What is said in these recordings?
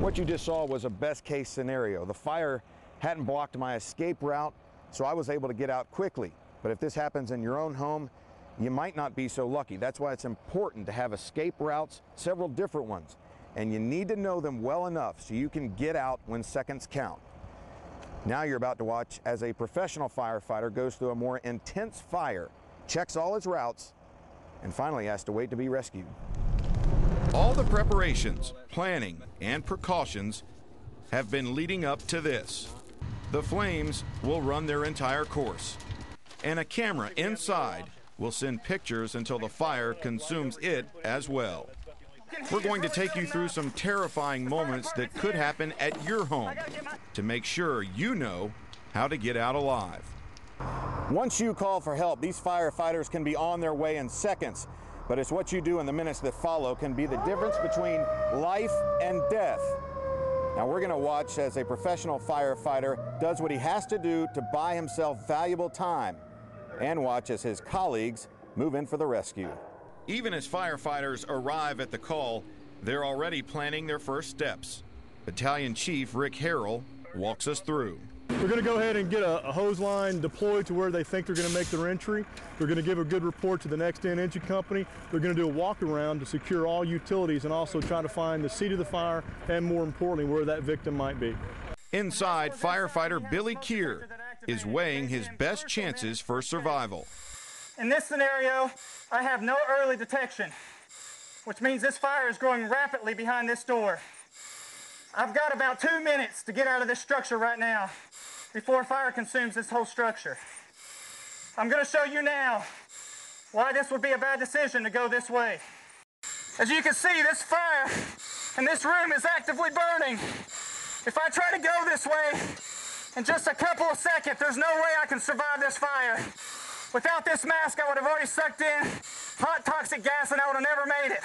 What you just saw was a best case scenario. The fire hadn't blocked my escape route, so I was able to get out quickly. But if this happens in your own home, you might not be so lucky. That's why it's important to have escape routes, several different ones. And you need to know them well enough so you can get out when seconds count. Now you're about to watch as a professional firefighter goes through a more intense fire, checks all his routes, and finally has to wait to be rescued. All the preparations, planning, and precautions have been leading up to this. The flames will run their entire course, and a camera inside will send pictures until the fire consumes it as well. We're going to take you through some terrifying moments that could happen at your home to make sure you know how to get out alive. Once you call for help, these firefighters can be on their way in seconds, but it's what you do in the minutes that follow can be the difference between life and death. Now we're going to watch as a professional firefighter does what he has to do to buy himself valuable time, and watch as his colleagues move in for the rescue. Even as firefighters arrive at the call, they're already planning their first steps. Battalion Chief Rick Harrell walks us through. We're going to go ahead and get a hose line deployed to where they think they're going to make their entry. They're going to give a good report to the next in engine company. They're going to do a walk around to secure all utilities and also try to find the seat of the fire and, more importantly, where that victim might be. Inside, firefighter Billy Keir is weighing his best chances for survival. In this scenario, I have no early detection, which means this fire is growing rapidly behind this door. I've got about 2 minutes to get out of this structure right now before fire consumes this whole structure. I'm going to show you now why this would be a bad decision to go this way. As you can see, this fire in this room is actively burning. If I try to go this way in just a couple of seconds, there's no way I can survive this fire. Without this mask, I would have already sucked in hot toxic gas and I would have never made it.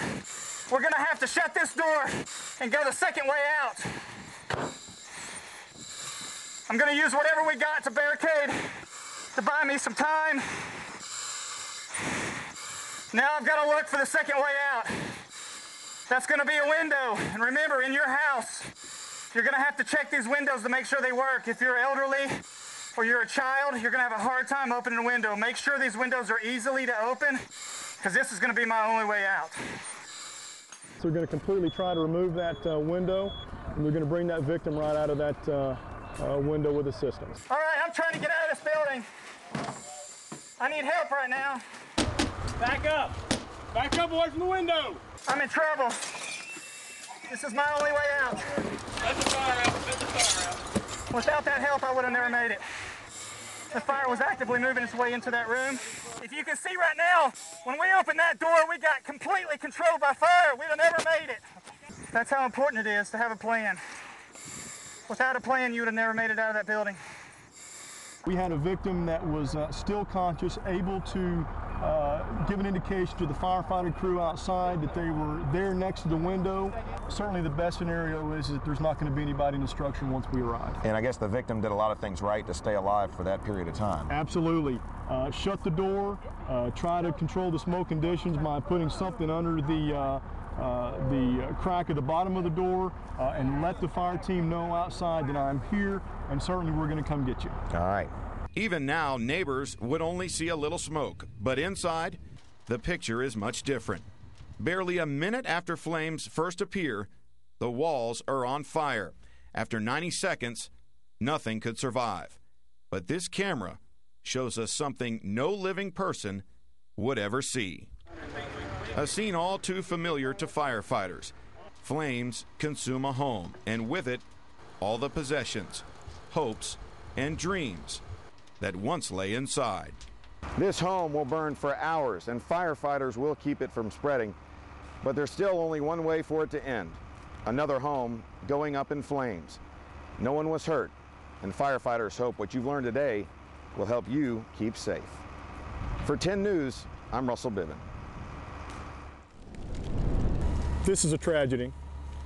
We're going to have to shut this door and go the second way out. I'm going to use whatever we got to barricade to buy me some time. Now I've got to look for the second way out. That's going to be a window. And remember, in your house, you're going to have to check these windows to make sure they work. If you're elderly or you're a child, you're going to have a hard time opening a window. Make sure these windows are easily to open, because this is going to be my only way out. So we're going to completely try to remove that window, and we're going to bring that victim right out of that window with assistance. All right, I'm trying to get out of this building. I need help right now. Back up. Back up away from the window. I'm in trouble. This is my only way out. Let the fire out. Let the fire out. Without that help, I would have never made it. The fire was actively moving its way into that room. If you can see right now, when we opened that door, we got completely controlled by fire. We'd have never made it. That's how important it is to have a plan. Without a plan, you would have never made it out of that building. We had a victim that was still conscious, able to give an indication to the firefighting crew outside that they were there next to the window. Certainly the best scenario is that there's not going to be anybody in the structure once we arrive. And I guess the victim did a lot of things right to stay alive for that period of time. Absolutely. Shut the door, try to control the smoke conditions by putting something under the crack at the bottom of the door, and let the fire team know outside that I'm here, and certainly we're going to come get you. All right. Even now, neighbors would only see a little smoke, but inside, the picture is much different. Barely a minute after flames first appear, the walls are on fire. After 90 seconds, nothing could survive. But this camera shows us something no living person would ever see. A scene all too familiar to firefighters. Flames consume a home, and with it, all the possessions, hopes, and dreams that once lay inside. This home will burn for hours, and firefighters will keep it from spreading, but there's still only one way for it to end. Another home going up in flames. No one was hurt, and firefighters hope what you've learned today will help you keep safe. For 10 News, I'm Russell Biven. This is a tragedy.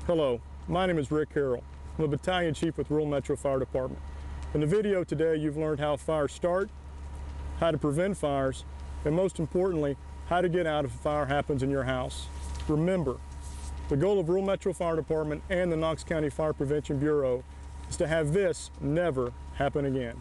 Hello, my name is Rick Harrell. I'm a battalion chief with Rural Metro Fire Department. In the video today, you've learned how fires start, how to prevent fires, and most importantly, how to get out if a fire happens in your house. Remember, The goal of Rural Metro Fire Department and the Knox County Fire Prevention Bureau is to have this never happen again.